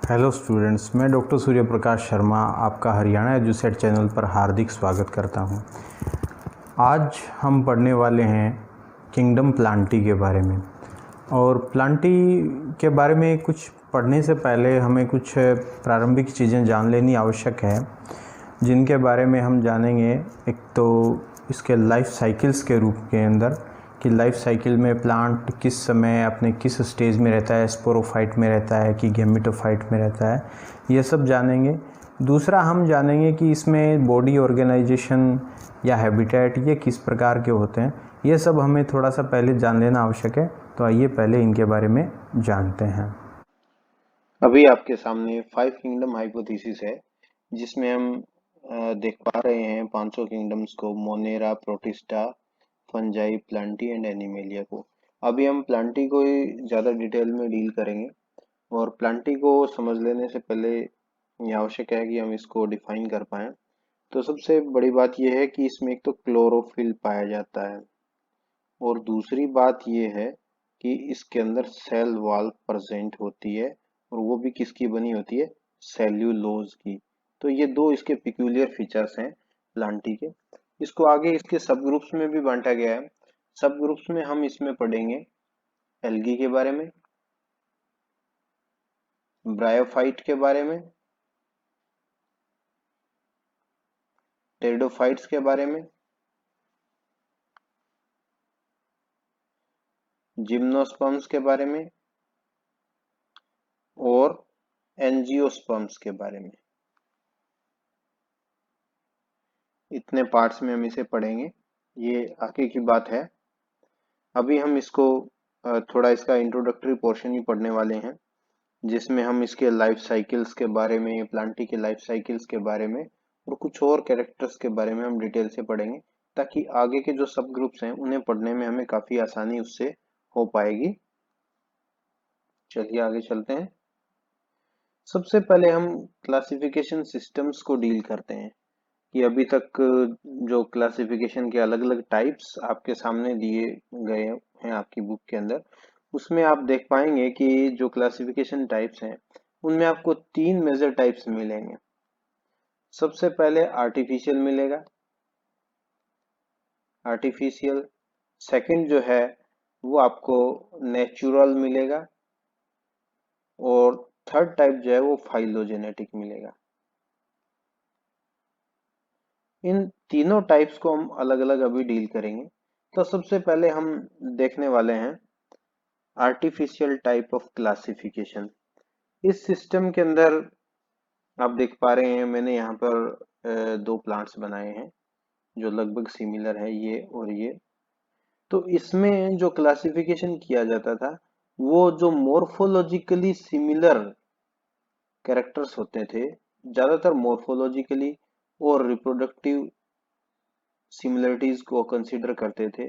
Hello students, मैं doctor Surya Prakash Sharma आपका Haryana Edusat channel पर हार्दिक स्वागत करता हूं। आज हम पढ़ने वाले हैं किंगडम प्लांटी के बारे में। और प्लांटी के बारे में कुछ पढ़ने से पहले हमें कुछ प्रारंभिक चीज़ें जान लेनी आवश्यक है, जिनके बारे में हम जानेंगे। एक तो इसके लाइफ साइकिल्स के रूप के अंदर कि लाइफ साइकिल में प्लांट किस समय अपने किस स्टेज में रहता है, स्पोरोफाइट में रहता है कि गैमेटोफाइट में रहता है, ये सब जानेंगे। दूसरा हम जानेंगे कि इसमें बॉडी ऑर्गेनाइजेशन या हैबिटेट ये किस प्रकार के होते हैं। ये सब हमें थोड़ा सा पहले जान लेना आवश्यक है। तो आइए पहले इनके बारे में जानते हैं। अभी आपके सामने 5 किंगडम हाइपोथेसिस है, जिसमें हम देख पा रहे हैं 500 किंगडम्स को, Monera, protista, fungi, Plantae and animalia को। अभी हम प्लांटी को ही ज़्यादा डिटेल में डील करेंगे। और प्लांटी को समझ लेने से पहले ये आवश्यक है कि हम इसको डिफाइन कर पाएं। तो सबसे बड़ी बात यह है कि इसमें एक तो क्लोरोफिल पाया जाता है, और दूसरी बात यह है कि इसके अंदर सेल वॉल प्रेजेंट होती है, और वो भी किसकी बनी होती है? सेल्यूलोज की। तो ये दो इसके पिक्यूलियर फीचर्स हैं प्लांटी के। इसको आगे इसके सब ग्रुप्स में भी बांटा गया है। सब ग्रुप्स में हम इसमें पढ़ेंगे एल्गी के बारे में, ब्रायोफाइट के बारे में, टेरिडोफाइट्स के बारे में, जिम्नोस्पर्म्स के बारे में, और एंजियोस्पर्म्स के बारे में। इतने पार्ट्स में हम इसे पढ़ेंगे, ये आगे की बात है। अभी हम इसको थोड़ा इसका इंट्रोडक्टरी पोर्शन ही पढ़ने वाले हैं, जिसमें हम इसके लाइफ साइकिल्स के बारे में, प्लांटी के लाइफ साइकिल्स के बारे में और कुछ और कैरेक्टर्स के बारे में हम डिटेल से पढ़ेंगे, ताकि आगे के जो सब ग्रुप्स हैं उन्हें पढ़ने में हमें काफी आसानी उससे हो पाएगी। चलिए आगे चलते हैं। सबसे पहले हम क्लासिफिकेशन सिस्टम्स को डील करते हैं कि अभी तक जो क्लासिफिकेशन के अलग अलग टाइप्स आपके सामने दिए गए हैं आपकी बुक के अंदर, उसमें आप देख पाएंगे कि जो क्लासिफिकेशन टाइप्स हैं उनमें आपको 3 मेजर टाइप्स मिलेंगे। सबसे पहले आर्टिफिशियल मिलेगा, आर्टिफिशियल। सेकंड जो है वो आपको नेचुरल मिलेगा, और थर्ड टाइप जो है वो फाइलोजेनेटिक मिलेगा। इन तीनों टाइप्स को हम अलग अलग अभी डील करेंगे। तो सबसे पहले हम देखने वाले हैं आर्टिफिशियल टाइप ऑफ क्लासिफिकेशन। इस सिस्टम के अंदर आप देख पा रहे हैं, मैंने यहाँ पर दो प्लांट्स बनाए हैं जो लगभग सिमिलर है, ये और ये। तो इसमें जो क्लासिफिकेशन किया जाता था, वो जो मोर्फोलॉजिकली सिमिलर कैरेक्टर्स होते थे, ज्यादातर मोर्फोलॉजिकली और रिप्रोडक्टिव सिमिलरिटीज को कंसीडर करते थे।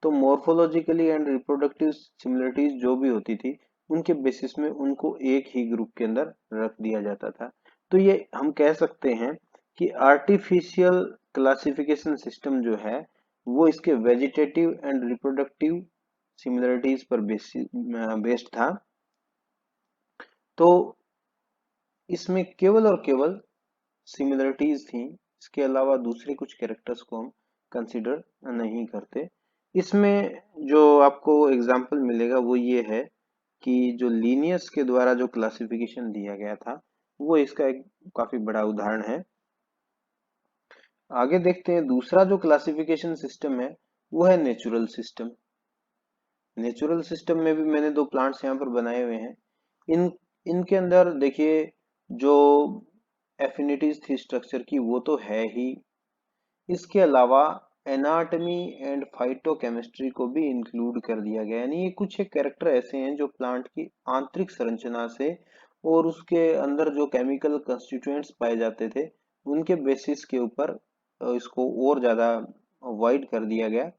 तो मोर्फोलॉजिकली एंड रिप्रोडक्टिव सिमिलरिटीज जो भी होती थी, उनके बेसिस में उनको एक ही ग्रुप के अंदर रख दिया जाता था। तो ये हम कह सकते हैं कि आर्टिफिशियल क्लासिफिकेशन सिस्टम जो है वो इसके वेजिटेटिव एंड रिप्रोडक्टिव सिमिलरिटीज पर बेस्ड था। तो इसमें केवल और केवल सिमिलरिटीज थी, इसके अलावा दूसरे कुछ कैरेक्टर्स को हम कंसिडर नहीं करते। इसमें जो आपको एग्जाम्पल मिलेगा वो ये है कि जो लीनियस के द्वारा जो क्लासिफिकेशन दिया गया था, वो इसका एक काफी बड़ा उदाहरण है। आगे देखते हैं, दूसरा जो क्लासिफिकेशन सिस्टम है वो है नेचुरल सिस्टम। नेचुरल सिस्टम में भी मैंने दो प्लांट्स यहाँ पर बनाए हुए हैं। इन इनके अंदर देखिए, जो एफिनिटीज थी स्ट्रक्चर की वो तो है ही, इसके अलावा एनाटॉमी एंड फाइटोकेमिस्ट्री को भी इंक्लूड कर दिया गया। यानी ये कुछ एक कैरेक्टर ऐसे हैं जो प्लांट की आंतरिक संरचना से और उसके अंदर जो केमिकल कंस्टिट्यूएंट्स पाए जाते थे उनके बेसिस के ऊपर इसको और ज्यादा वाइड कर दिया गया।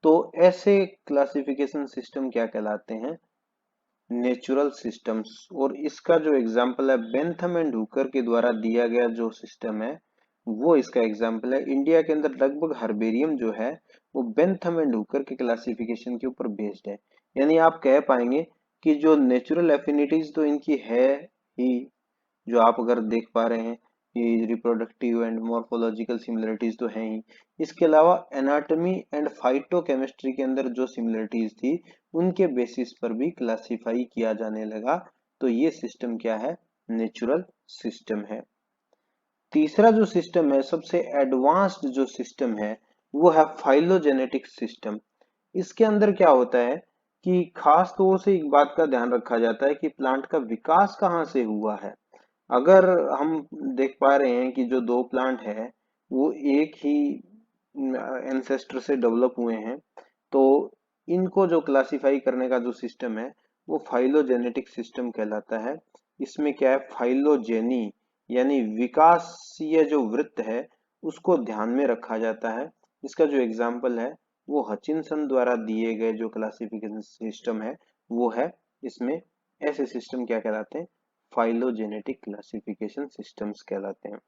तो ऐसे क्लासिफिकेशन सिस्टम क्या कहलाते हैं? Natural systems. और इसका जो एग्जाम्पल है बेंथम एंड हुकर के द्वारा दिया गया जो सिस्टम है, वो इसका एग्जाम्पल है। इंडिया के अंदर लगभग हर्बेरियम जो है वो बेंथम एंड हुकर के क्लासिफिकेशन के ऊपर बेस्ड है। यानी आप कह पाएंगे कि जो नेचुरल एफिनिटीज तो इनकी है ही, जो आप अगर देख पा रहे हैं कि रिप्रोडक्टिव एंड मॉर्फोलॉजिकल सिमिलरिटीज तो हैं ही, इसके अलावा एनाटॉमी एंड फाइटोकेमिस्ट्री के अंदर जो सिमिलरिटीज थी उनके बेसिस पर भी क्लासिफाई किया जाने लगा। तो ये सिस्टम क्या है? नेचुरल सिस्टम है। तीसरा जो सिस्टम है, सबसे एडवांस्ड जो सिस्टम है, वो है फाइलोजेनेटिक सिस्टम। इसके अंदर क्या होता है कि खास तौर से एक बात का ध्यान रखा जाता है कि प्लांट का विकास कहाँ से हुआ है। अगर हम देख पा रहे हैं कि जो दो प्लांट है वो एक ही एंसेस्टर से डेवलप हुए हैं, तो इनको जो क्लासिफाई करने का जो सिस्टम है वो फाइलोजेनेटिक सिस्टम कहलाता है। इसमें क्या है, फाइलोजेनी यानी विकासीय जो वृत्त है उसको ध्यान में रखा जाता है। इसका जो एग्जाम्पल है वो हचिनसन द्वारा दिए गए जो क्लासिफिकेशन सिस्टम है वो है। इसमें ऐसे सिस्टम क्या कहलाते हैं? फाइलोजेनेटिक क्लासिफिकेशन सिस्टम्स कहलाते हैं।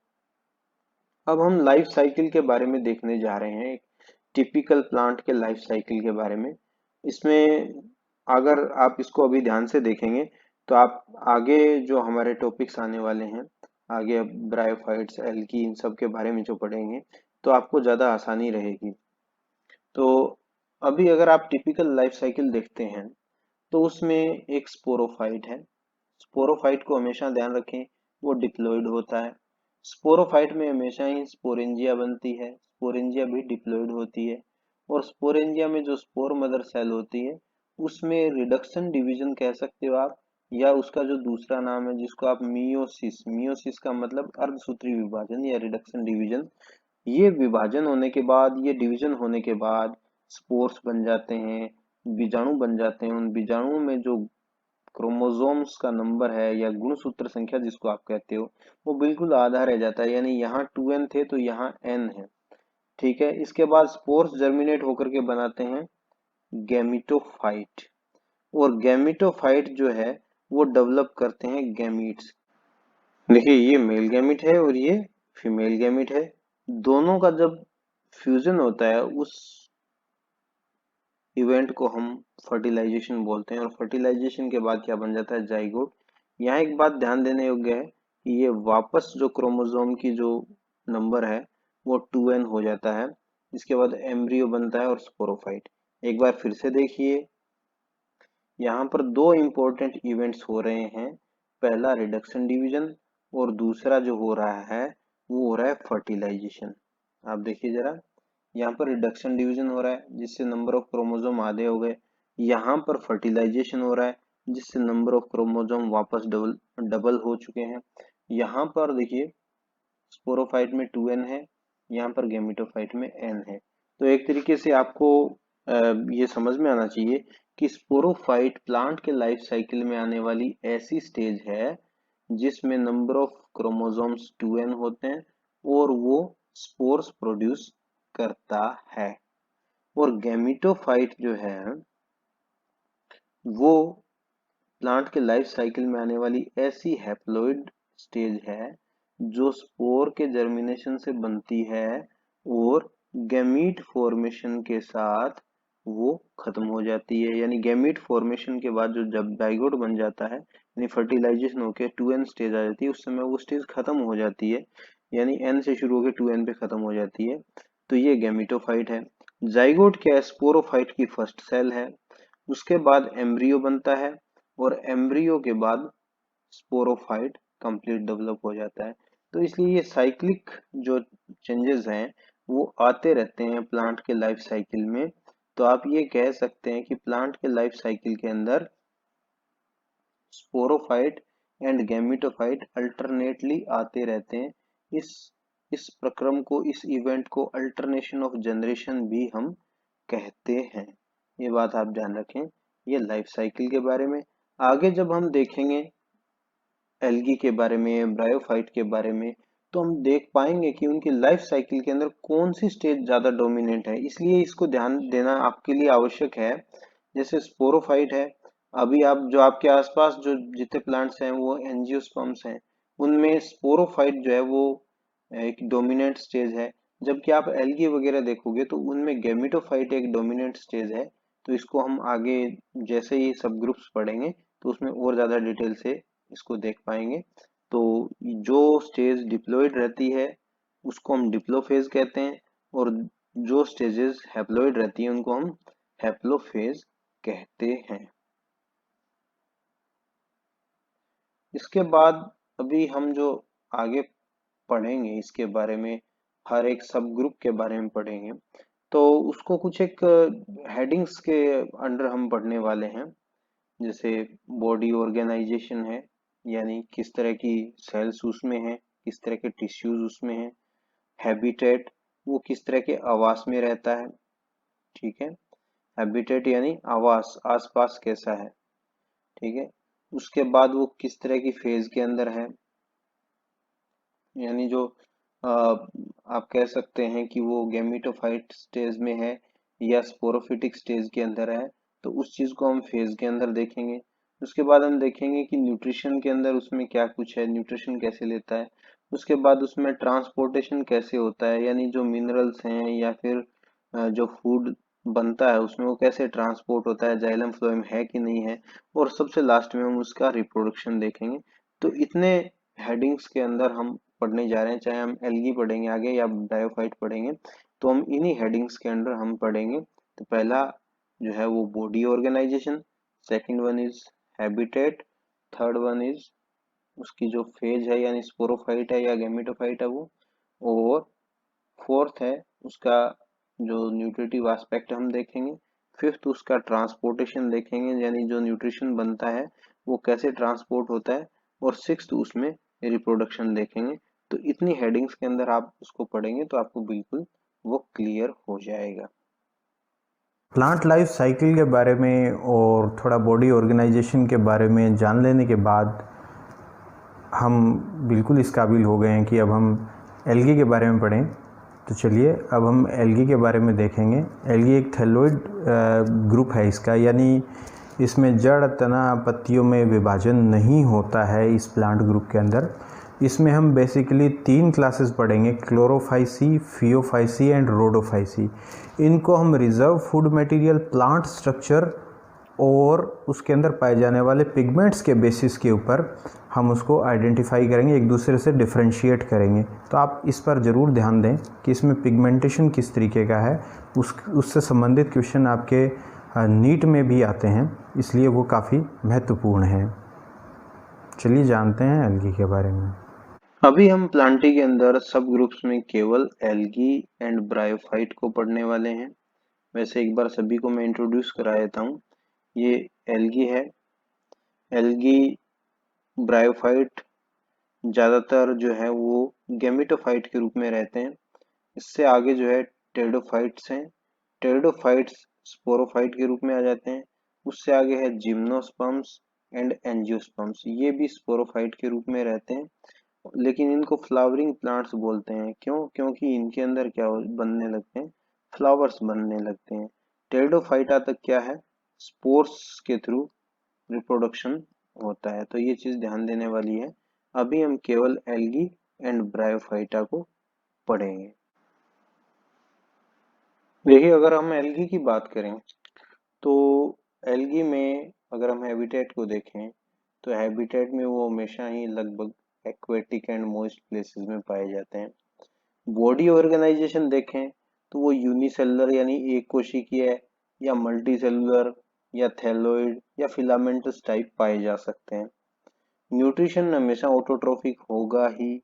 अब हम लाइफ साइकिल के बारे में देखने जा रहे हैं, एक टिपिकल प्लांट के लाइफ साइकिल के बारे में। इसमें अगर आप इसको अभी ध्यान से देखेंगे तो आप आगे जो हमारे टॉपिक्स आने वाले हैं, आगे अब ब्रायोफाइट्स, एल्गी, इन सब के बारे में जो पढ़ेंगे तो आपको ज़्यादा आसानी रहेगी। तो अभी अगर आप टिपिकल लाइफ साइकिल देखते हैं तो उसमें एक स्पोरोफाइट है। स्पोरोफाइट को हमेशा ध्यान रखें, वो डिप्लॉयड होता है। स्पोरोफाइट में हमेशा ही स्पोरेंजिया बनती है, स्पोरेंजिया भी डिप्लॉयड होती है। और स्पोरेंजिया में जो स्पोर मदर सेल होती है उसमें रिडक्शन डिवीजन कह सकते हो आप, या उसका जो दूसरा नाम है जिसको आप मियोसिस, मियोसिस का मतलब अर्धसूत्री विभाजन या रिडक्शन डिवीजन। ये विभाजन होने के बाद, ये डिवीजन होने के बाद स्पोर्स बन जाते हैं, बीजाणु बन जाते हैं। उन बीजाणुओं में जो क्रोमोसोम्स का नंबर है या गुणसूत्र संख्या जिसको आप कहते हो वो बिल्कुल आधा रह जाता है, यानी यहाँ 2n थे तो यहाँ n है। ठीक है, इसके बाद स्पोर्स जर्मिनेट होकर के बनाते हैं गैमिटोफाइट, और गैमिटोफाइट जो है वो डेवलप करते हैं गैमीट्स। देखिए ये मेल गैमिट है और ये फीमेल गैमिट है। दोनों का जब फ्यूजन होता है उस इवेंट को हम फर्टिलाइजेशन बोलते हैं, और फर्टिलाइजेशन के बाद क्या बन जाता है? जाइगोट। यहाँ एक बात ध्यान देने योग्य है कि ये वापस जो क्रोमोसोम की जो नंबर है वो 2n हो जाता है। इसके बाद एम्ब्रियो बनता है और स्पोरोफाइट। एक बार फिर से देखिए, यहाँ पर दो इंपॉर्टेंट इवेंट्स हो रहे हैं। पहला रिडक्शन डिवीजन और दूसरा जो हो रहा है वो हो रहा है फर्टिलाइजेशन। आप देखिए जरा, यहाँ पर रिडक्शन डिवीजन हो रहा है जिससे नंबर ऑफ क्रोमोसोम आधे हो गए। यहाँ पर फर्टिलाइजेशन हो रहा है जिससे नंबर ऑफ क्रोमोसोम वापस डबल डबल हो चुके हैं। यहाँ पर देखिए स्पोरोफाइट में 2n है, यहाँ पर गैमेटोफाइट में n है। तो एक तरीके से आपको ये समझ में आना चाहिए कि स्पोरोफाइट प्लांट के लाइफ साइकिल में आने वाली ऐसी स्टेज है जिसमें नंबर ऑफ क्रोमोसोम्स 2n होते हैं और वो स्पोर्स प्रोड्यूस करता है। और गैमेटोफाइट जो है वो प्लांट के लाइफ साइकिल में आने वाली ऐसी हैप्लॉइड स्टेज है जो स्पोर के जर्मिनेशन से बनती है और गैमीट फॉर्मेशन के साथ वो खत्म हो जाती है। यानी गैमीट फॉर्मेशन के बाद जो जब जाइगोट बन जाता है, यानी फर्टिलाइजेशन होकर 2n स्टेज आ जाती है, उस समय वो स्टेज खत्म हो जाती है, यानी n से शुरू होकर 2n पे खत्म हो जाती है। तो ये गैमीटोफाइट है। जाइगोट क्या है? स्पोरोफाइट की फर्स्ट सेल है। उसके बाद एम्ब्रियो बनता है और एम्ब्रियो के बाद स्पोरोफाइट कंप्लीट डेवलप हो जाता है। तो इसलिए ये साइक्लिक जो चेंजेस हैं वो आते रहते हैं प्लांट के लाइफ साइकिल में। तो आप ये कह सकते हैं कि प्लांट के लाइफ साइकिल के अंदर स्पोरोफाइट एंड गैमेटोफाइट अल्टरनेटली आते रहते हैं। इस इस प्रक्रम को, इस इवेंट को अल्टरनेशन ऑफ जनरेशन भी हम कहते हैं। ये बात आप ध्यान रखें, ये लाइफ साइकिल के बारे में। आगे जब हम देखेंगे एल्गी के बारे में, ब्रायोफाइट के बारे में, तो हम देख पाएंगे कि उनकी लाइफ साइकिल के अंदर कौन सी स्टेज ज्यादा डोमिनेंट है, इसलिए इसको ध्यान देना आपके लिए आवश्यक है। जैसे स्पोरोफाइट है, अभी आप जो आपके आसपास जो जितने प्लांट्स हैं वो एंजियोस्पर्म्स हैं, उनमें स्पोरोफाइट जो है वो एक डोमिनेंट स्टेज है। जबकि आप एल्गी वगैरह देखोगे तो उनमें गैमेटोफाइट एक डोमिनेंट स्टेज है। तो इसको हम आगे जैसे ही सब ग्रुप्स पढ़ेंगे तो उसमें और ज्यादा डिटेल से इसको देख पाएंगे। तो जो स्टेज डिप्लॉयड रहती है उसको हम डिप्लोफेज कहते हैं, और जो स्टेजेस हैप्लॉयड रहती है उनको हम हैप्लोफेज कहते हैं। इसके बाद अभी हम जो आगे पढ़ेंगे इसके बारे में, हर एक सब ग्रुप के बारे में पढ़ेंगे, तो उसको कुछ एक हेडिंग्स के अंडर हम पढ़ने वाले हैं। जैसे बॉडी ऑर्गेनाइजेशन है, यानी किस तरह की सेल्स उसमें है, किस तरह के टिश्यूज उसमें है। हैबिटेट, वो किस तरह के आवास में रहता है, ठीक है। हैबिटेट यानी आवास, आसपास कैसा है, ठीक है। उसके बाद वो किस तरह की फेज के अंदर है, यानी जो आप कह सकते हैं कि वो गैमेटोफाइट स्टेज में है या स्पोरोफिटिक स्टेज के अंदर है, तो उस चीज को हम फेज के अंदर देखेंगे। उसके बाद हम देखेंगे कि न्यूट्रिशन के अंदर उसमें क्या कुछ है, न्यूट्रिशन कैसे लेता है। उसके बाद उसमें ट्रांसपोर्टेशन कैसे होता है, यानी जो मिनरल्स हैं या फिर जो फूड बनता है उसमें वो कैसे ट्रांसपोर्ट होता है, जाइलम फ्लोएम है कि नहीं है। और सबसे लास्ट में हम उसका रिप्रोडक्शन देखेंगे। तो इतने हेडिंग्स के अंदर हम पढ़ने जा रहे हैं, चाहे हम एल्गी पढ़ेंगे आगे या ब्रायोफाइट पढ़ेंगे, तो हम इन्हीं हेडिंग्स के अंडर हम पढ़ेंगे। तो पहला जो है वो body organization, second one is habitat, third one is उसकी जो फेज है यानी स्पोरोफाइट है या गैमेटोफाइट है वो, और फोर्थ है उसका जो न्यूट्रिटिव एस्पेक्ट हम देखेंगे। फिफ्थ उसका ट्रांसपोर्टेशन देखेंगे, यानी जो न्यूट्रिशन बनता है वो कैसे ट्रांसपोर्ट होता है। और सिक्स्थ उसमें रिप्रोडक्शन देखेंगे। तो इतनी हेडिंग्स के अंदर आप उसको पढ़ेंगे तो आपको बिल्कुल वो क्लियर हो जाएगा। प्लांट लाइफ साइकिल के बारे में और थोड़ा बॉडी ऑर्गेनाइजेशन के बारे में जान लेने के बाद हम बिल्कुल इस काबिल हो गए हैं कि अब हम एल्गी के बारे में पढ़ें। तो चलिए अब हम एल्गी के बारे में देखेंगे। एल्गी एक थैलोइड ग्रुप है इसका, यानी इसमें जड़, तना, पत्तियों में विभाजन नहीं होता है इस प्लांट ग्रुप के अंदर। इसमें हम बेसिकली 3 क्लासेस पढ़ेंगे, क्लोरोफाइसी, फियोफाइसी एंड रोडोफाइसी। इनको हम reserve food material, plant structure और उसके अंदर पाए जाने वाले पिगमेंट्स के बेसिस के ऊपर हम उसको आइडेंटिफाई करेंगे, एक दूसरे से डिफरेंशिएट करेंगे। तो आप इस पर ज़रूर ध्यान दें कि इसमें पिगमेंटेशन किस तरीके का है। उससे संबंधित क्वेश्चन आपके नीट में भी आते हैं, इसलिए वो काफ़ी महत्वपूर्ण है। चलिए जानते हैं एल्गी के बारे में। अभी हम प्लांटी के अंदर सब ग्रुप्स में केवल एल्गी एंड ब्रायोफाइट को पढ़ने वाले हैं। वैसे एक बार सभी को मैं इंट्रोड्यूस करा देता हूँ। ये एल्गी है। एल्गी, ब्रायोफाइट ज्यादातर जो है वो गैमेटोफाइट के रूप में रहते हैं। इससे आगे जो है टेरिडोफाइट्स हैं। टेरिडोफाइट्स स्पोरोफाइट के रूप में आ जाते हैं। उससे आगे है जिम्नोस्पर्म्स एंड एंजियोस्पर्म्स, ये भी स्पोरोफाइट के रूप में रहते हैं। लेकिन इनको फ्लावरिंग प्लांट्स बोलते हैं। क्यों? क्योंकि इनके अंदर क्या बनने लगते हैं, फ्लावर्स बनने लगते हैं। टेरिडोफाइटा तक क्या है, स्पोर्स के थ्रू रिप्रोडक्शन होता है। तो ये चीज ध्यान देने वाली है। अभी हम केवल एल्गी एंड ब्रायोफाइटा को पढ़ेंगे। देखिए, अगर हम एल्गी की बात करें तो एल्गी में अगर हम हैबिटेट को देखें तो हैबिटेट में वो हमेशा ही लगभग एक्वेटिक एंड मॉइस्ट प्लेसेस में पाए जाते हैं। बॉडी ऑर्गेनाइजेशन देखें तो वो यूनिसेलुलर यानी एक कोशिकीय या मल्टी सेलुलर या थैलोइड या फिलामेंटस टाइप पाए जा सकते हैं। न्यूट्रिशन हमेशा ऑटोट्रोफिक होगा ही,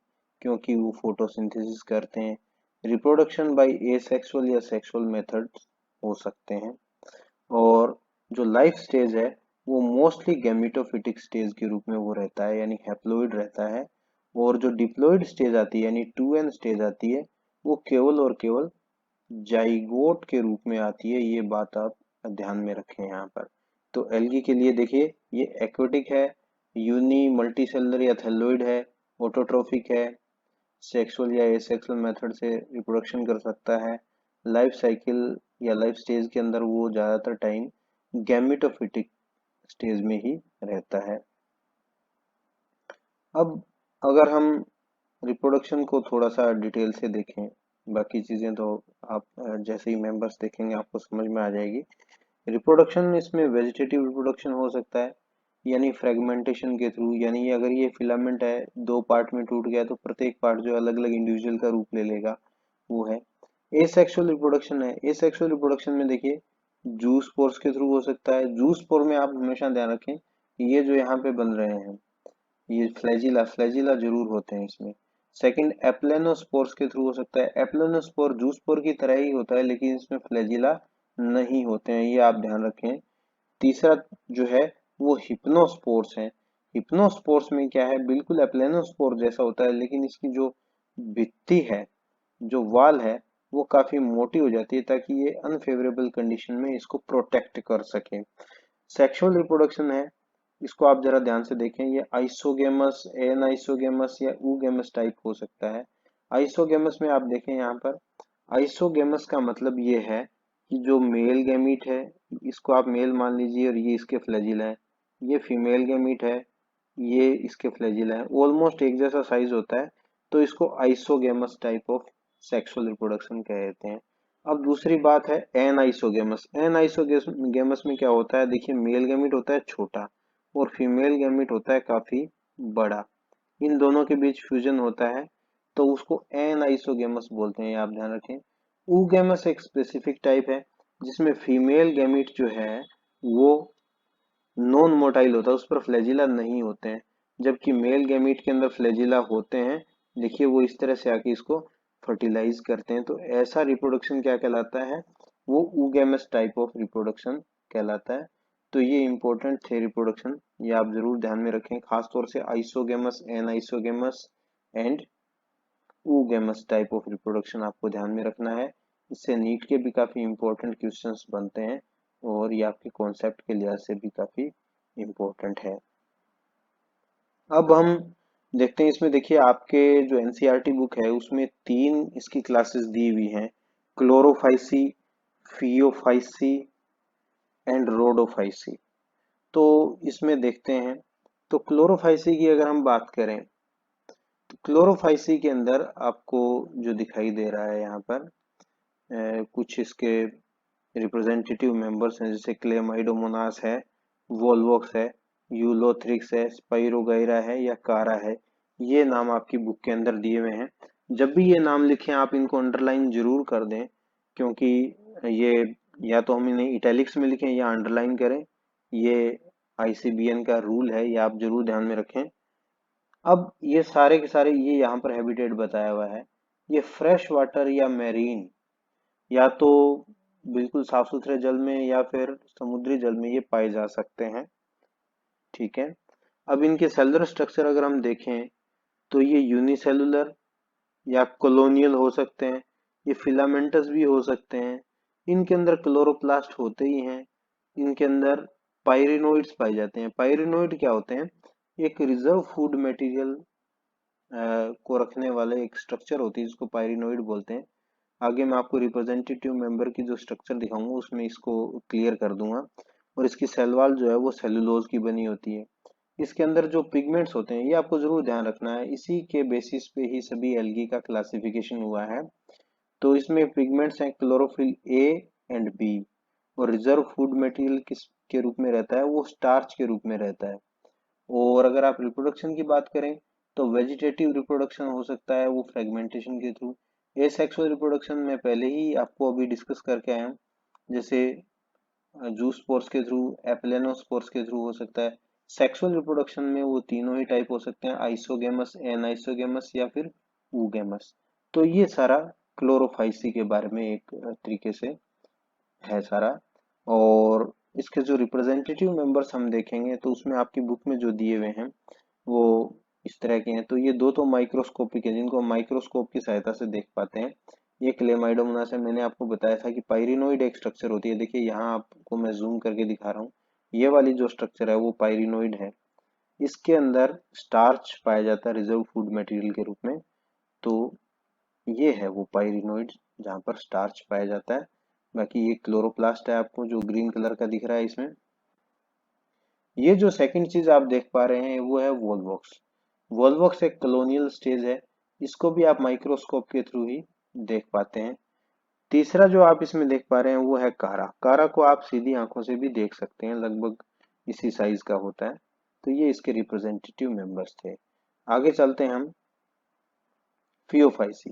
क्योंकि वो फोटोसिंथेसिस करते हैं। रिप्रोडक्शन बाय एसेक्सुअल या सेक्सुअल मेथड्स हो सकते हैं। और जो लाइफ स्टेज है वो मोस्टली गैमेटोफिटिक स्टेज के रूप में वो रहता है, यानी हैप्लोइड रहता है। और जो डिप्लॉइड स्टेज आती है यानी 2n स्टेज आती है वो केवल और केवल जाइगोट के रूप में आती है। ये बात आप ध्यान में रखें यहाँ पर। तो एल्गी के लिए देखिए, ये एक्वेटिक है, यूनी मल्टी सेलुलर या थैलोइड है, ऑटोट्रोफिक है, सेक्सुअल या एसेक्सुअल मेथड से रिप्रोडक्शन कर सकता है। लाइफ साइकिल या लाइफ स्टेज के अंदर वो ज्यादातर टाइम गैमेटोफिटिक स्टेज में ही रहता है। अब अगर हम रिप्रोडक्शन को थोड़ा सा डिटेल से देखें, बाकी चीजें तो आप जैसे ही मेंबर्स देखेंगे आपको समझ में आ जाएगी। रिप्रोडक्शन में इसमें वेजिटेटिव रिप्रोडक्शन हो सकता है, यानी फ्रेगमेंटेशन के थ्रू, यानी अगर ये फिलामेंट है 2 पार्ट में टूट गया तो प्रत्येक पार्ट जो अलग अलग इंडिविजुअल का रूप ले लेगा, वो है एसेक्सुअल रिप्रोडक्शन। है एसेक्सुअल रिप्रोडक्शन में देखिए जू स्पोर्स के थ्रू हो सकता है। जू स्पोर में आप हमेशा ध्यान रखें कि ये जो यहाँ पे बन रहे हैं ये फ्लैजिला फ्लैजिला जरूर होते हैं इसमें। सेकंड एप्लेनोस्पोर्स के थ्रू हो सकता है। एप्लेनोस्पोर जूस्पोर की तरह ही होता है लेकिन इसमें फ्लैजिला नहीं होते हैं, ये आप ध्यान रखें। तीसरा जो है वो हिप्नोस्पोर्स है। हिप्नोस्पोर्स में क्या है, बिल्कुल एप्लेनोस्पोर जैसा होता है लेकिन इसकी जो भित्ति है, जो वाल है, वो काफी मोटी हो जाती है ताकि ये अनफेवरेबल कंडीशन में इसको प्रोटेक्ट कर सके। सेक्सुअल रिप्रोडक्शन है, इसको आप जरा ध्यान से देखें, ये आइसोगेमस, एन आइसोगेमस या ऊगेमस टाइप हो सकता है। आइसोगेमस में आप देखें यहाँ पर, आइसोगेमस का मतलब ये है कि जो मेल गैमीट है, इसको आप मेल मान लीजिए और ये इसके फ्लैजिला है, ये फीमेल गैमीट है, ये इसके फ्लैजिला है, ऑलमोस्ट एक जैसा साइज होता है, तो इसको isogamous type of sexual reproduction कहते हैं। अब दूसरी बात है एन आइसोगेमस। एन आइसोगेमस में क्या होता है, देखिए मेल गैमीट होता है छोटा और फीमेल गैमीट होता है काफी बड़ा, इन दोनों के बीच फ्यूजन होता है तो उसको एन आइसोगेमस बोलते हैं, आप ध्यान रखें। ऊगेमस एक स्पेसिफिक टाइप है जिसमें फीमेल गैमीट जो है वो नॉन मोटाइल होता है, उस पर फ्लैजिला नहीं होते हैं, जबकि मेल गैमीट के अंदर फ्लैजिला होते हैं। देखिए वो इस तरह से आके इसको फर्टिलाइज करते हैं, तो ऐसा रिप्रोडक्शन क्या कहलाता है, वो ऊगेमस टाइप ऑफ रिप्रोडक्शन कहलाता है। तो ये इंपॉर्टेंट थे रिप्रोडक्शन, ये आप जरूर ध्यान में रखें, खास तौर से isogamous, anisogamous and oogamous type of reproduction आपको ध्यान में रखना है। इससे नीट के भी काफी इंपॉर्टेंट क्वेश्चंस बनते हैं और ये आपके कॉन्सेप्ट के लिहाज से भी काफी इंपॉर्टेंट है। अब हम देखते हैं, इसमें देखिए आपके जो एनसीईआरटी बुक है उसमें 3 इसकी क्लासेस दी हुई हैं, क्लोरोफाइसी, फियोफाइसी एंड रोडोफाइसी। तो इसमें देखते हैं, तो क्लोरोफाइसी की अगर हम बात करें तो क्लोरोफाइसी के अंदर आपको जो दिखाई दे रहा है यहाँ पर कुछ इसके रिप्रेजेंटेटिव मेंबर्स हैं, जैसे क्लेमाइडोमोनास है, वोल्वोक्स है, यूलोथ्रिक्स है, स्पाइरोगाइरा है या कारा है। ये नाम आपकी बुक के अंदर दिए हुए हैं। जब भी ये नाम लिखें आप इनको अंडरलाइन जरूर कर दें, क्योंकि ये या तो हम इन्हें इटैलिक्स में लिखें या अंडरलाइन करें, ये आईसीबीएन का रूल है, ये आप जरूर ध्यान में रखें। अब ये सारे के सारे ये यहाँ पर हैबिटेट बताया हुआ है, ये फ्रेश वाटर या मैरीन, या तो बिल्कुल साफ सुथरे जल में या फिर समुद्री जल में ये पाए जा सकते हैं। ठीक है, अब इनके सेलुलर स्ट्रक्चर अगर हम देखें तो ये यूनिसेलुलर या कॉलोनियल हो सकते हैं, ये फिलामेंटस भी हो सकते हैं, इनके अंदर क्लोरोप्लास्ट होते ही हैं, इनके अंदर पायरिनोइड्स पाए जाते हैं। पायरिनोइड क्या होते हैं, एक रिजर्व फूड मटेरियल को रखने वाले एक स्ट्रक्चर होती है जिसको पायरिनोइड बोलते हैं। आगे मैं आपको रिप्रेजेंटेटिव मेंबर की जो स्ट्रक्चर दिखाऊंगा उसमें इसको क्लियर कर दूंगा। और इसकी सेल वॉल जो है वो सेलुलोज की बनी होती है। इसके अंदर जो पिगमेंट्स होते हैं ये आपको जरूर ध्यान रखना है, इसी के बेसिस पे ही सभी एल्गी का क्लासिफिकेशन हुआ है। तो इसमें पिगमेंट्स हैं क्लोरोफिल ए एंड बी, और रिजर्व फूड मटेरियल किस के रूप में रहता है, वो स्टार्च के रूप में रहता है। और अगर आप रिप्रोडक्शन की बात करें तो वेजिटेटिव रिप्रोडक्शन हो सकता है वो फ्रेगमेंटेशन के थ्रू। एसेक्सुअल रिप्रोडक्शन में पहले ही आपको अभी डिस्कस करके आया हूँ, जैसे जूस्पोर्स के थ्रू, एप्लेनोस्पोर्स के थ्रू हो सकता है। सेक्सुअल रिप्रोडक्शन में वो तीनों ही टाइप हो सकते हैं, आइसोगेमस, एनाइसोगेमस या फिर ऊगेमस। तो ये सारा क्लोरोफाइसी के बारे में एक तरीके से है सारा। और इसके जो रिप्रेजेंटेटिव मेंबर्स हम देखेंगे तो उसमें आपकी बुक में जो दिए हुए हैं वो इस तरह के हैं। तो ये दो तो माइक्रोस्कोपिक है जिनको माइक्रोस्कोप की सहायता से देख पाते हैं। ये क्लेमाइडोमोनास है, मैंने आपको बताया था कि पायरिनोइड एक स्ट्रक्चर होती है, देखिए यहाँ आपको मैं जूम करके दिखा रहा हूँ, ये वाली जो स्ट्रक्चर है वो पायरिनोइड है। इसके अंदर स्टार्च पाया जाता है रिजर्व फूड मटेरियल के रूप में। तो ये है वो पायरिनोइड जहाँ पर स्टार्च पाया जाता है। बाकी ये क्लोरोप्लास्ट है आपको जो ग्रीन कलर का दिख रहा है इसमें। ये जो सेकंड चीज आप देख पा रहे हैं वो है वोल्वॉक्स। वोल्वॉक्स एक कॉलोनियल स्टेज है, इसको भी आप माइक्रोस्कोप के थ्रू ही देख पाते हैं। तीसरा जो आप इसमें देख पा रहे हैं वो है कारा। कारा को आप सीधी आंखों से भी देख सकते हैं, लगभग इसी साइज का होता है। तो ये इसके रिप्रेजेंटेटिव मेंबर्स थे। आगे चलते हैं हम फियोफाइसी।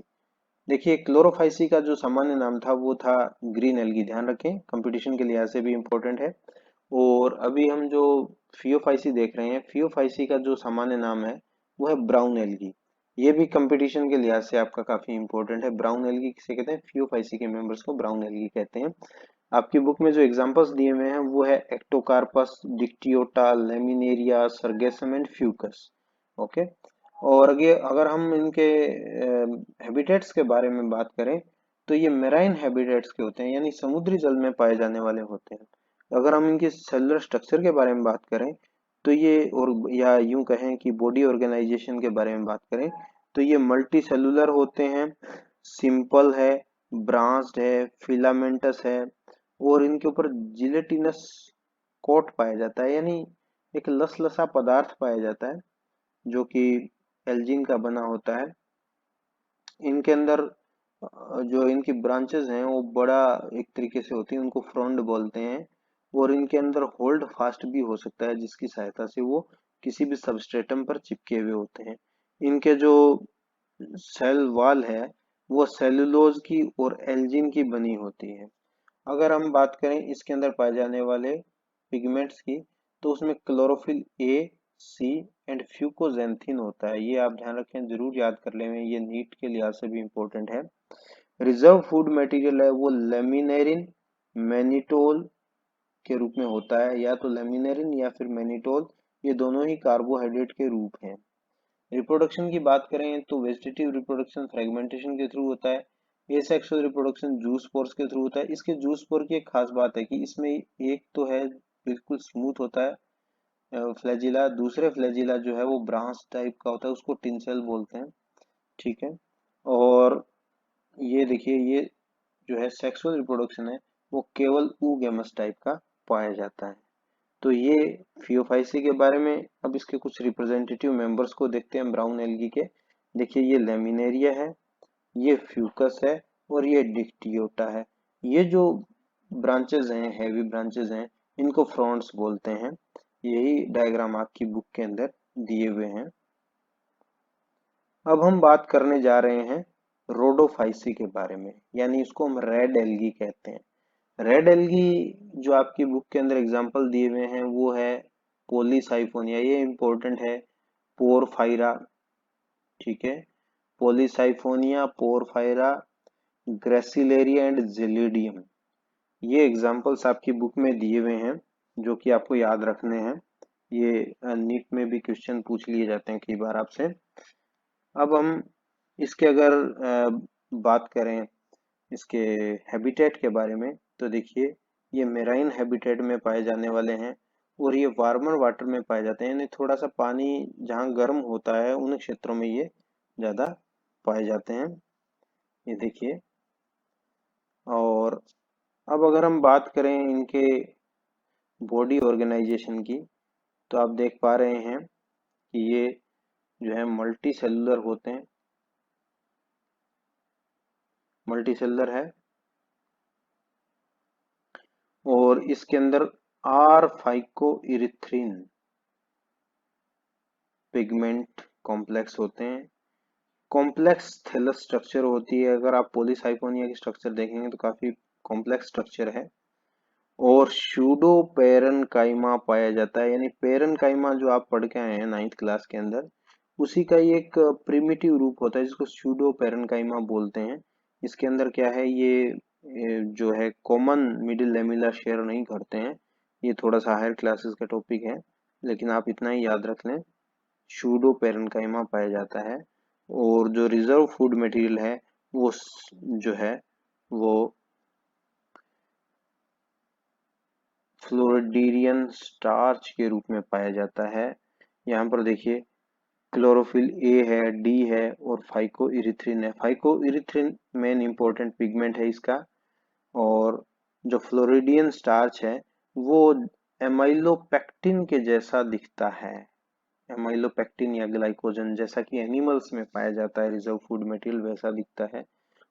देखिए क्लोरोफाइसी का जो सामान्य नाम था वो था ग्रीन एल्गी, ध्यान रखें कंपटीशन के लिहाज से भी इम्पोर्टेंट है। और अभी हम जो फियोफाइसी देख रहे हैं, फियोफाइसी का जो सामान्य नाम है वो है ब्राउन एल्गी। ये भी कंपटीशन के लिहाज से आपका काफी इंपॉर्टेंट है। ब्राउन एल्गी किसे कहते हैं? फियोफाइसी के मेंबर्स को ब्राउन एल्गी कहते हैं। आपकी बुक में जो एग्जांपल्स दिए हुए हैं वो है Ectocarpus, Dictyota, Laminaria, Sargassum and Fucus. Okay. और अगर हम इनके हैबिटेट्स के बारे में बात करें तो ये मेराइन हैबिटेट्स के होते हैं, यानी समुद्री जल में पाए जाने वाले होते हैं। अगर हम इनके सेलुलर स्ट्रक्चर के बारे में बात करें तो ये, और या यूं कहें कि बॉडी ऑर्गेनाइजेशन के बारे में बात करें तो ये मल्टी सेलुलर होते हैं, सिंपल है, ब्रांच्ड है, फिलामेंटस है, और इनके ऊपर जिलेटिनस कोट पाया जाता है, यानी एक लसलसा पदार्थ पाया जाता है जो कि एल्जिन का बना होता है। इनके अंदर जो इनकी ब्रांचेस हैं वो बड़ा एक तरीके से होती है, उनको फ्रॉन्ड बोलते हैं। और इनके अंदर होल्ड फास्ट भी हो सकता है जिसकी सहायता से वो किसी भी सबस्ट्रेटम पर चिपके हुए होते हैं। इनके जो सेल वॉल है वो सेलुलोज की और एल्जिन की बनी होती है। अगर हम बात करें इसके अंदर पाए जाने वाले पिगमेंट्स की तो उसमें chlorophyll a, c and fucoxanthin होता है। ये आप ध्यान रखें, जरूर याद कर लें, ये नीट के लिहाज से भी इम्पोर्टेंट है। रिजर्व फूड मटेरियल है वो लेमिनेरिन, मैनिटोल के रूप में होता है, या तो लेमिनेरिन या फिर मैनिटोल, ये दोनों ही कार्बोहाइड्रेट के रूप हैं। रिप्रोडक्शन की बात करें तो वेजिटेटिव रिप्रोडक्शन फ्रेगमेंटेशन के थ्रू होता है। एसेक्सुअल रिप्रोडक्शन जूस पोर्स के थ्रू होता है। इसके जूस पोर की एक खास बात है कि इसमें एक तो है बिल्कुल स्मूथ होता है फ्लैजिला, दूसरे फ्लैजिला जो है वो ब्रांच टाइप का होता है, उसको टिंसेल बोलते हैं। ठीक है। और ये देखिए, ये जो है सेक्सुअल रिप्रोडक्शन है वो केवल ऊगेमस टाइप का पाया जाता है। तो ये फियोफाइसी के बारे में। अब इसके कुछ रिप्रेजेंटेटिव मेंबर्स को देखते हैं ब्राउन एल्गी के। देखिए ये लेमिनेरिया है, ये फ्यूकस है, और ये डिक्टियोटा है। ये जो ब्रांचेस हैं, हैवी ब्रांचेस हैं, इनको फ्रॉन्ट्स बोलते हैं। यही डायग्राम आपकी बुक के अंदर दिए हुए हैं। अब हम बात करने जा रहे हैं रोडोफाइसी के बारे में, यानी इसको हम रेड एल्गी कहते हैं। रेड एल्गी जो आपकी बुक के अंदर एग्जांपल दिए हुए हैं वो है पॉलीसाइफोनिया, ये इंपॉर्टेंट है, पोरफायरा, ठीक है, Polysiphonia, porphyra, gracilaria and gelidium. ये एग्जांपल्स आपकी बुक में दिए हुए हैं जो कि आपको याद रखने हैं। ये नीट में भी क्वेश्चन पूछ लिए जाते हैं कई बार आपसे। अब हम इसके अगर बात करें इसके हैबिटेट के बारे में तो देखिए ये मेराइन हैबिटेट में पाए जाने वाले हैं, और ये वार्मर वाटर में पाए जाते हैं, यानी थोड़ा सा पानी जहाँ गर्म होता है उन क्षेत्रों में ये ज़्यादा पाए जाते हैं। ये देखिए। और अब अगर हम बात करें इनके बॉडी ऑर्गेनाइजेशन की तो आप देख पा रहे हैं कि ये जो है मल्टी सेलुलर होते हैं, मल्टी सेलुलर है, और इसके अंदर आर फाइकोइरिथ्रिन पिगमेंट कॉम्प्लेक्स होते हैं। कॉम्प्लेक्स थैलस स्ट्रक्चर होती है। अगर आप पॉलीसाइफोनिया की स्ट्रक्चर देखेंगे तो काफी कॉम्प्लेक्स स्ट्रक्चर है। और सूडो पेरेन्काइमा पाया जाता है, यानी पेरेन्काइमा जो आप पढ़ के आए हैं 9th क्लास के अंदर, उसी का ये एक प्रिमिटिव रूप होता है जिसको सूडो पेरेन्काइमा बोलते हैं। इसके अंदर क्या है, ये जो है कॉमन मिडिल लेमिला शेयर नहीं करते हैं। ये थोड़ा सा हायर क्लासेस का टॉपिक है, लेकिन आप इतना ही याद रख लें, सूडो पेरेन्काइमा पाया जाता है। और जो रिजर्व फूड मटेरियल है वो जो है वो फ्लोरिडीरियन स्टार्च के रूप में पाया जाता है। यहाँ पर देखिए क्लोरोफिल ए है, डी है, और फाइकोइरिथ्रिन है। फाइकोइरिथ्रिन मेन इंपॉर्टेंट पिगमेंट है इसका। और जो फ्लोरिडियन स्टार्च है वो एमाइलोपेक्टिन के जैसा दिखता है, एमाइलोपेक्टिन या ग्लाइकोजन जैसा कि एनिमल्स में पाया जाता है रिजर्व फूड मटेरियल, वैसा दिखता है।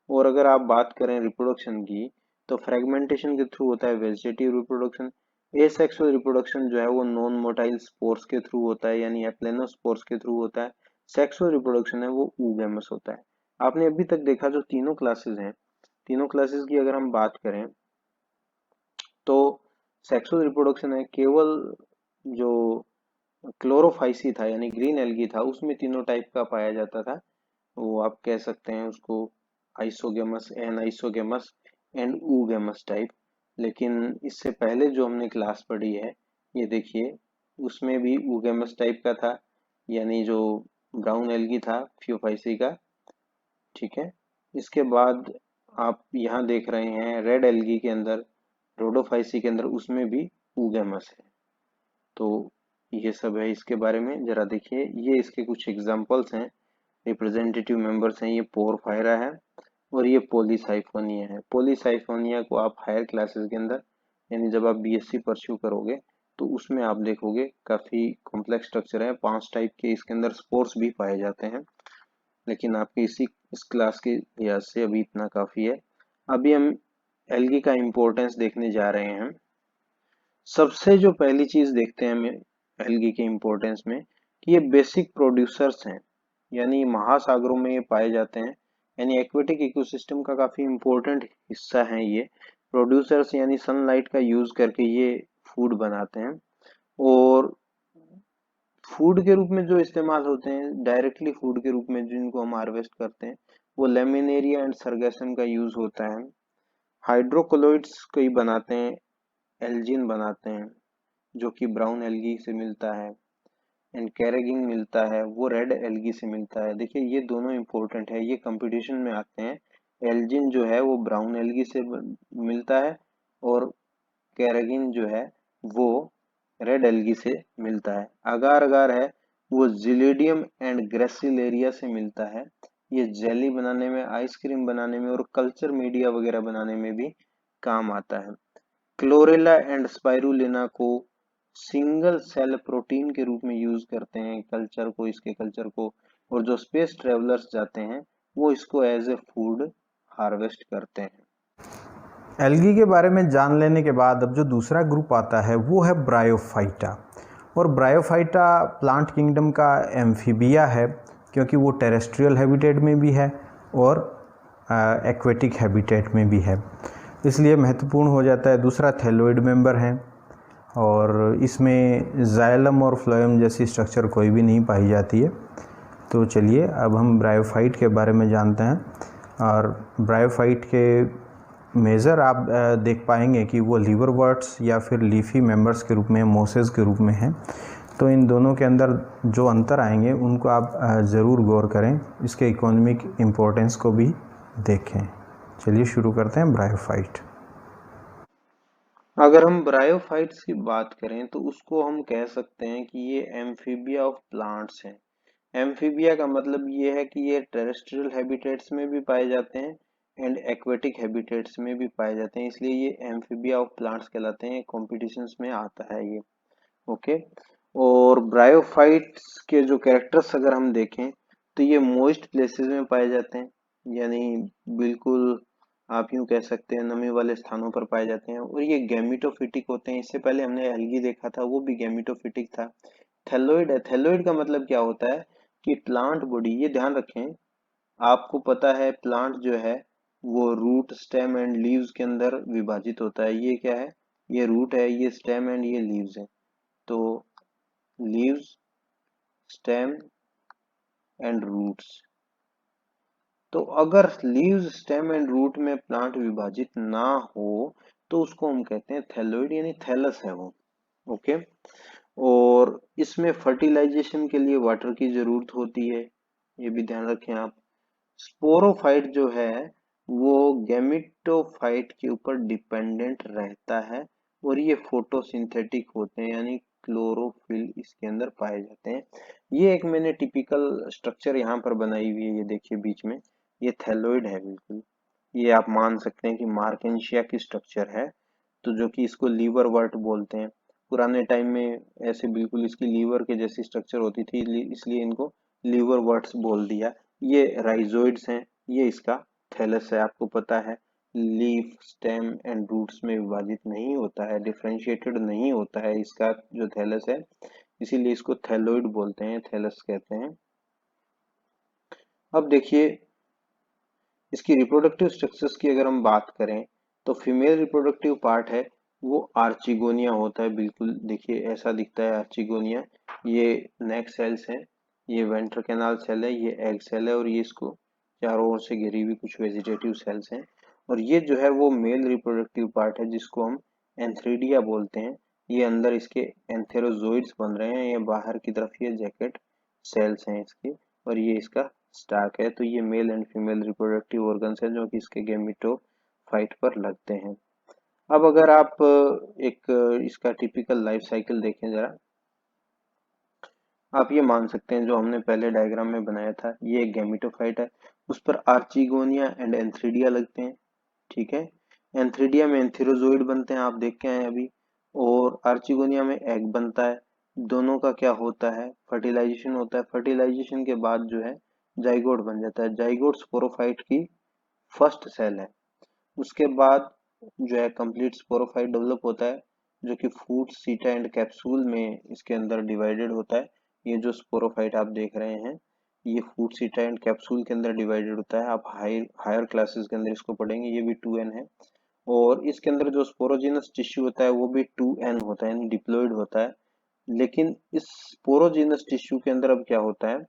और अगर आप बात करें रिप्रोडक्शन की तो फ्रेगमेंटेशन के थ्रू होता है वेजिटेटिव रिप्रोडक्शन। एसेक्सुअल रिप्रोडक्शन जो है वो नॉन मोटाइल स्पोर्स के थ्रू होता है, यानी एप्लेनोस्पोर्स के थ्रू होता है। सेक्सुअल रिप्रोडक्शन है वो oogamous होता है। आपने अभी तक देखा जो तीनों क्लासेस हैं, तीनों क्लासेस की अगर हम बात करें तो सेक्सुअल रिप्रोडक्शन है केवल जो क्लोरोफाइसी था यानी ग्रीन एल्गी था उसमें तीनों टाइप का पाया जाता था। वो आप कह सकते हैं उसको isogamous, anisogamous and oogamous type. लेकिन इससे पहले जो हमने क्लास पढ़ी है, ये देखिए, उसमें भी oogamous टाइप का था, यानी जो ब्राउन एल्गी था फ्यूफाइसी का। ठीक है, इसके बाद आप यहाँ देख रहे हैं रेड एल्गी के अंदर, रोडोफाइसी के अंदर, उसमें भी oogamous है। तो ये सब है इसके बारे में। जरा देखिए, ये इसके कुछ एग्जांपल्स हैं, रिप्रेजेंटेटिव मेंबर्स हैं। ये पोरफायरा है और ये पॉलीसाइफोनिया है। पॉलीसाइफोनिया को आप हायर क्लासेस के अंदर, यानी जब आप बीएससी परस्यू करोगे तो उसमें आप देखोगे काफी कॉम्प्लेक्स स्ट्रक्चर है, 5 टाइप के इसके अंदर स्पोर्स भी पाए जाते हैं। लेकिन आपके इस क्लास के लिहाज से अभी इतना काफी है। अभी हम एल्गी का इम्पोर्टेंस देखने जा रहे हैं। सबसे जो पहली चीज देखते हैं हमें एल्गी के इम्पोर्टेंस में, कि ये बेसिक प्रोड्यूसर्स हैं, यानी महासागरों में ये पाए जाते हैं, यानी एक्वेटिक इकोसिस्टम का काफी इम्पोर्टेंट हिस्सा है ये। प्रोड्यूसर्स यानी सनलाइट का यूज करके ये फूड बनाते हैं, और फूड के रूप में जो इस्तेमाल होते हैं, डायरेक्टली फूड के रूप में जिनको हम हार्वेस्ट करते हैं, वो लेमिनेरिया एंड सरगेसम का यूज होता है। हाइड्रोकोलोइड्स कई बनाते हैं, एल्जिन बनाते हैं जो कि ब्राउन एल्गी से मिलता है, एंड कैरेगिन मिलता है वो रेड एल्गी से मिलता है। देखिए ये दोनों इंपॉर्टेंट है, ये कंपटीशन में आते हैं। एल्जिन जो है वो ब्राउन एल्गी से मिलता है, और कैरेगिन जो है वो रेड एल्गी से मिलता है। अगार अगार है वो जिलेडियम एंड ग्रेसिलेरिया से मिलता है। ये जेली बनाने में, आइसक्रीम बनाने में और कल्चर मीडिया वगैरह बनाने में भी काम आता है। क्लोरेला एंड स्पाइरुलिना को सिंगल सेल प्रोटीन के रूप में यूज करते हैं कल्चर को, इसके कल्चर को, और जो स्पेस ट्रेवलर्स जाते हैं वो इसको एज ए फूड हार्वेस्ट करते हैं। एल्गी के बारे में जान लेने के बाद अब जो दूसरा ग्रुप आता है वो है ब्रायोफाइटा। और ब्रायोफाइटा प्लांट किंगडम का एम्फीबिया है, क्योंकि वो टेरेस्ट्रियल हैबिटेट में भी है और एक्वेटिक हैबिटेट में भी है, इसलिए महत्वपूर्ण हो जाता है। दूसरा थैलोइड मेंबर है, और इसमें जाइलम और फ्लोएम जैसी स्ट्रक्चर कोई भी नहीं पाई जाती है। तो चलिए अब हम ब्रायोफाइट के बारे में जानते हैं। और ब्रायोफाइट के मेजर आप देख पाएंगे कि वो लीवरवर्ट्स या फिर लीफी मेंबर्स के रूप में, मोसेस के रूप में हैं। तो इन दोनों के अंदर जो अंतर आएंगे उनको आप ज़रूर गौर करें, इसके इकोनॉमिक इम्पोर्टेंस को भी देखें। चलिए शुरू करते हैं ब्रायोफाइट। अगर हम ब्रायोफाइट्स की बात करें तो उसको हम कह सकते हैं कि ये एम्फीबिया ऑफ प्लांट्स हैं। एम्फीबिया का मतलब ये है कि ये टेरेस्ट्रियल हैबिटेट्स में भी पाए जाते हैं एंड एक्वेटिक हैबिटेट्स में भी पाए जाते हैं, इसलिए ये एम्फीबिया ऑफ प्लांट्स कहलाते हैं। कॉम्पिटिशन्स में आता है ये। ओके, और ब्रायोफाइट्स के जो कैरेक्टर्स अगर हम देखें तो ये मॉइस्ट प्लेसेस में पाए जाते हैं, यानी बिल्कुल आप यूं कह सकते हैं नमी वाले स्थानों पर पाए जाते हैं, और ये गैमिटोफिटिक होते हैं। इससे पहले हमने एल्गी देखा था, वो भी गैमिटोफिटिक था। थैलोइड है, थैलोइड का मतलब क्या होता है कि प्लांट बॉडी, ये ध्यान रखें, आपको पता है प्लांट जो है वो रूट, स्टेम एंड लीव्स के अंदर विभाजित होता है। ये क्या है, ये रूट है, ये स्टेम एंड ये लीव्स है। तो लीव्स, स्टेम एंड रूट्स। तो अगर लीव्स, स्टेम एंड रूट में प्लांट विभाजित ना हो तो उसको हम कहते हैं थैलोइड, यानी थैलस है वो। ओके, और इसमें फर्टिलाइजेशन के लिए वाटर की जरूरत होती है, ये भी ध्यान रखें आप। स्पोरोफाइट जो है वो गैमिटोफाइट के ऊपर डिपेंडेंट रहता है, और ये फोटोसिंथेटिक होते हैं, यानी क्लोरोफिल इसके अंदर पाए जाते हैं। ये एक मैंने टिपिकल स्ट्रक्चर यहाँ पर बनाई हुई है, ये देखिए बीच में, ये थैलोइड है बिल्कुल। ये आप मान सकते हैं कि मार्केंशिया की स्ट्रक्चर है, तो जो कि इसको लीवर वर्ट बोलते हैं। पुराने टाइम में ऐसे बिल्कुल इसकी लीवर के जैसी स्ट्रक्चर होती थी, इसलिए इनको लीवर वर्ट्स बोल दिया। ये राइजोइड्स हैं, ये इसका थैलस है, आपको पता है। लीफ, स्टेम एंड रूट्स में विभाजित नहीं होता है, डिफरेंशिएटेड नहीं होता है इसका जो थैलस है, इसीलिए इसको थैलोइड बोलते हैं, थैलस कहते हैं। अब देखिए इसकी रिप्रोडक्टिव स्ट्रक्चर्स की अगर हम बात करें तो फीमेल रिप्रोडक्टिव पार्ट है वो आर्चिगोनिया होता है, बिल्कुल देखिए ऐसा दिखता है आर्चिगोनिया। ये नेक सेल्स हैं, ये वेंट्र कैनाल सेल है, ये एग सेल है और ये इसको चारों ओर से घिरी हुई कुछ वेजिटेटिव सेल्स हैं। और ये जो है वो मेल रिप्रोडक्टिव पार्ट है जिसको हम एंथ्रीडिया बोलते हैं। ये अंदर इसके एंथेरोजोइड्स बन रहे हैं, ये बाहर की तरफ ये जैकेट सेल्स हैं इसके, और ये इसका स्टाक है। तो ये male and female reproductive organs है जो कि इसके गेमिटोफाइट पर लगते हैं। अब अगर आप एक इसका टिपिकल लाइफ साइकिल देखें जरा, आप ये मान सकते हैं जो हमने पहले डायग्राम में बनाया था, ये एक गेमिटोफाइट है, उस पर आर्चिगोनिया एंड एंथ्रीडिया लगते हैं, ठीक है। एंथ्रीडिया में एंथेरोजोइड बनते हैं, आप देख के आए अभी, और आर्चिगोनिया में एग बनता है। दोनों का क्या होता है, फर्टिलाइजेशन होता है, फर्टिलाइजेशन के बाद जो है जाइगोट बन जाता है। जाइगोट स्पोरोफाइट की फर्स्ट सेल है। उसके बाद जो है कंप्लीट स्पोरोफाइट डेवलप होता है जो कि फूट, सीटा एंड कैप्सूल में इसके अंदर डिवाइडेड होता है। ये जो स्पोरोफाइट आप देख रहे हैं ये फूट, सीटा एंड कैप्सूल के अंदर डिवाइडेड होता है। आप हायर क्लासेस के अंदर इसको पढ़ेंगे, ये भी 2n है। और इसके अंदर जो स्पोरोजिनस टिश्यू होता है वो भी 2n होता है, यानी डिप्लॉयड होता है। लेकिन इस स्पोरोजिनस टिश्यू के अंदर अब क्या होता है,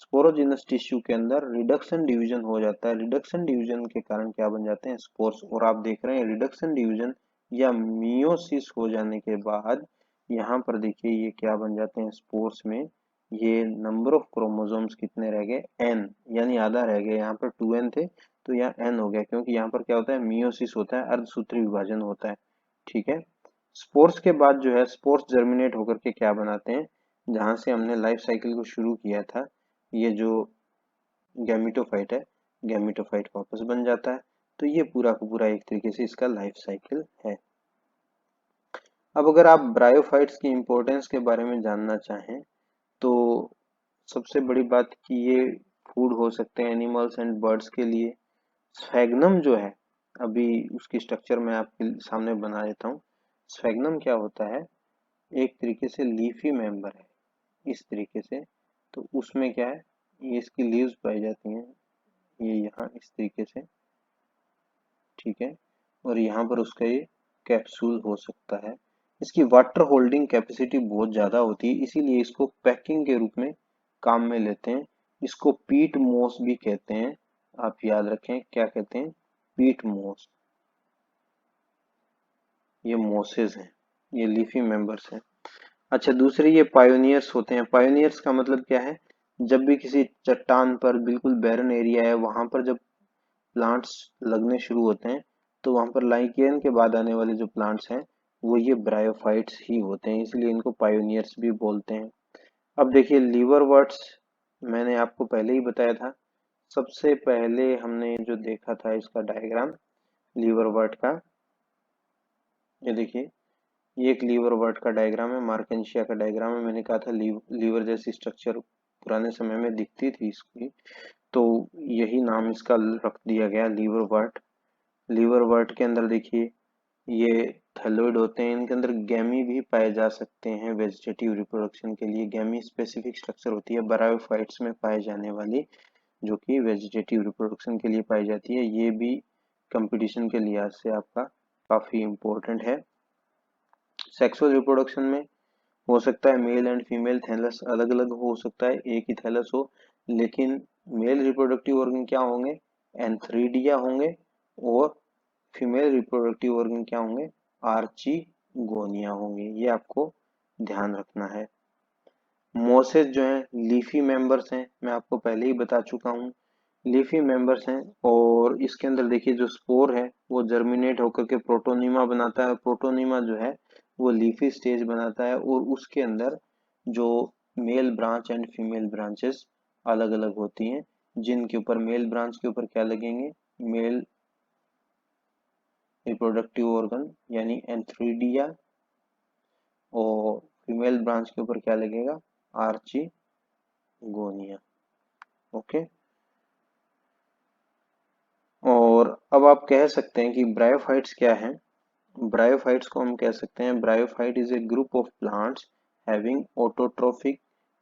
स्पोरोजिनस टिश्यू के अंदर रिडक्शन डिवीजन हो जाता है। रिडक्शन डिवीजन के कारण क्या बन जाते हैं, स्पोर्स। और आप देख रहे हैं रिडक्शन डिवीजन या मियोसिस हो जाने के बाद यहाँ पर देखिए ये क्या बन जाते हैं स्पोर्स में, ये नंबर ऑफ क्रोमोसोम्स कितने रह गए, n, यानी आधा रह गया। यहाँ पर 2n थे तो यहाँ n हो गया, क्योंकि यहाँ पर क्या होता है, मियोसिस होता है, अर्धसूत्री विभाजन होता है, ठीक है। स्पोर्स के बाद जो है स्पोर्स जर्मिनेट होकर के क्या बनाते हैं, जहां से हमने लाइफ साइकिल को शुरू किया था, ये जो गैमिटोफाइट है, गैमिटोफाइट वापस बन जाता है। तो ये पूरा का पूरा एक तरीके से इसका लाइफ साइकिल है। अब अगर आप ब्रायोफाइट्स की इंपॉर्टेंस के बारे में जानना चाहें तो सबसे बड़ी बात कि ये फूड हो सकते हैं एनिमल्स एंड बर्ड्स के लिए। स्फैग्नम जो है, अभी उसकी स्ट्रक्चर मैं आपके सामने बना देता हूँ। स्फैग्नम क्या होता है, एक तरीके से लीफी मेंबर है इस तरीके से। तो उसमें क्या है, ये इसकी लीव्स पाई जाती हैं, ये यहाँ इस तरीके से, ठीक है। और यहाँ पर उसका ये कैप्सूल हो सकता है। इसकी वाटर होल्डिंग कैपेसिटी बहुत ज्यादा होती है, इसीलिए इसको पैकिंग के रूप में काम में लेते हैं। इसको पीट मोस भी कहते हैं, आप याद रखें क्या कहते हैं, पीट मोस। ये मोसेस हैं, ये लीफी मेंबर्स हैं। अच्छा, दूसरे ये पायोनियर्स होते हैं। पायोनियर्स का मतलब क्या है, जब भी किसी चट्टान पर बिल्कुल बैरन एरिया है वहां पर जब प्लांट्स लगने शुरू होते हैं तो वहां पर लाइकेन के बाद आने वाले जो प्लांट्स हैं वो ये ब्रायोफाइट्स ही होते हैं, इसलिए इनको पायोनियर्स भी बोलते हैं। अब देखिए लीवर वर्ट्स, मैंने आपको पहले ही बताया था, सबसे पहले हमने जो देखा था इसका डायग्राम लीवर वर्ट का, ये देखिए ये एक लीवर वर्ट का डायग्राम है, मार्केंशिया का डायग्राम है। मैंने कहा था लीवर जैसी स्ट्रक्चर पुराने समय में दिखती थी इसकी, तो यही नाम इसका रख दिया गया लीवर वर्ट। लीवर वर्ट के अंदर देखिए ये थैलोइड होते हैं, इनके अंदर गैमी भी पाए जा सकते हैं वेजिटेटिव रिप्रोडक्शन के लिए। गैमी स्पेसिफिक स्ट्रक्चर होती है ब्रायोफाइट्स में पाए जाने वाली, जो कि वेजिटेटिव रिप्रोडक्शन के लिए पाई जाती है। ये भी कंपटीशन के लिहाज से आपका काफी इंपॉर्टेंट है। सेक्सुअल रिप्रोडक्शन में हो सकता है मेल एंड फीमेल थैलस अलग अलग हो सकता है, एक ही थैलस हो, लेकिन मेल रिप्रोडक्टिव ऑर्गन क्या होंगे, एंथ्रीडिया होंगे, और फीमेल रिप्रोडक्टिव ऑर्गन क्या होंगे, आर्चिगोनिया होंगे। ये आपको ध्यान रखना है। मोसेस जो है लीफी मेंबर्स हैं, मैं आपको पहले ही बता चुका हूँ, लीफी मेंबर्स हैं। और इसके अंदर देखिए जो स्पोर है वो जर्मिनेट होकर के प्रोटोनीमा बनाता है। प्रोटोनीमा जो है वो लीफी स्टेज बनाता है, और उसके अंदर जो male branch and female branches अलग अलग होती हैं, जिनके ऊपर मेल ब्रांच के ऊपर क्या लगेंगे, मेल रिप्रोडक्टिव ऑर्गन यानी एंथ्रीडिया, और फीमेल ब्रांच के ऊपर क्या लगेगा, आर्चिगोनिया। ओके। और अब आप कह सकते हैं कि ब्रायोफाइट्स क्या है। ब्रायोफाइट्स को हम कह सकते हैं, bryophyte is a group of plants having autotrophic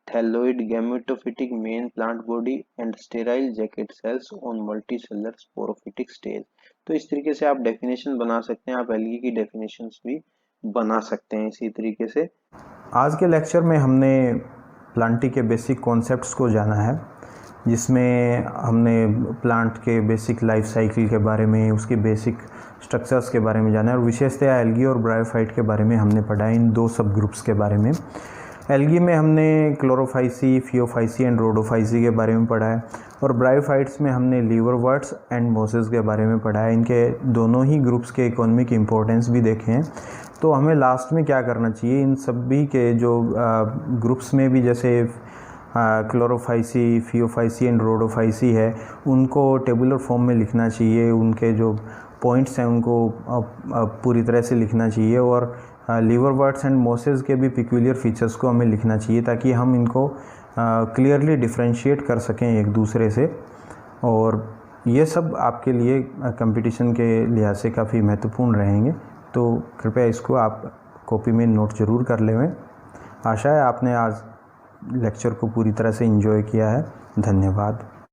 thalloid gametophytic main plant body and sterile jacket cells on multicellular sporophytic stage. तो इस तरीके से आप डेफिनेशन बना सकते हैं, आप एल्गी की डेफिनेशंस भी बना सकते हैं इसी तरीके से। आज के लेक्चर में हमने प्लांटी के बेसिक कॉन्सेप्ट्स को जाना है, जिसमें हमने प्लांट के बेसिक लाइफ साइकिल के बारे में, उसकी बेसिक स्ट्रक्चर्स के बारे में जाना है और विशेषतया एल्गी और ब्रायोफाइट के बारे में हमने पढ़ा है, इन दो सब ग्रुप्स के बारे में। एल्गी में हमने क्लोरोफाइसी, फियोफाइसी एंड रोडोफाइसी के बारे में पढ़ा है और ब्रायोफाइट्स में हमने लीवरवर्ट्स एंड मोसेस के बारे में पढ़ा है। इनके दोनों ही ग्रुप्स के इकोनॉमिक इम्पोर्टेंस भी देखे हैं। तो हमें लास्ट में क्या करना चाहिए, इन सभी के जो ग्रुप्स में भी जैसे क्लोरोफाइसी, फियोफाइसी एंड रोडोफाइसी है, उनको टेबुलर फॉर्म में लिखना चाहिए, उनके जो पॉइंट्स हैं उनको पूरी तरह से लिखना चाहिए और लीवरवर्ट्स एंड मोसेस के भी पिक्यूलियर फीचर्स को हमें लिखना चाहिए ताकि हम इनको क्लियरली डिफरेंशिएट कर सकें एक दूसरे से। और ये सब आपके लिए कंपटीशन के लिहाज से काफ़ी महत्वपूर्ण रहेंगे, तो कृपया इसको आप कॉपी में नोट ज़रूर कर लें। आशा है आपने आज लेक्चर को पूरी तरह से एंजॉय किया है। धन्यवाद।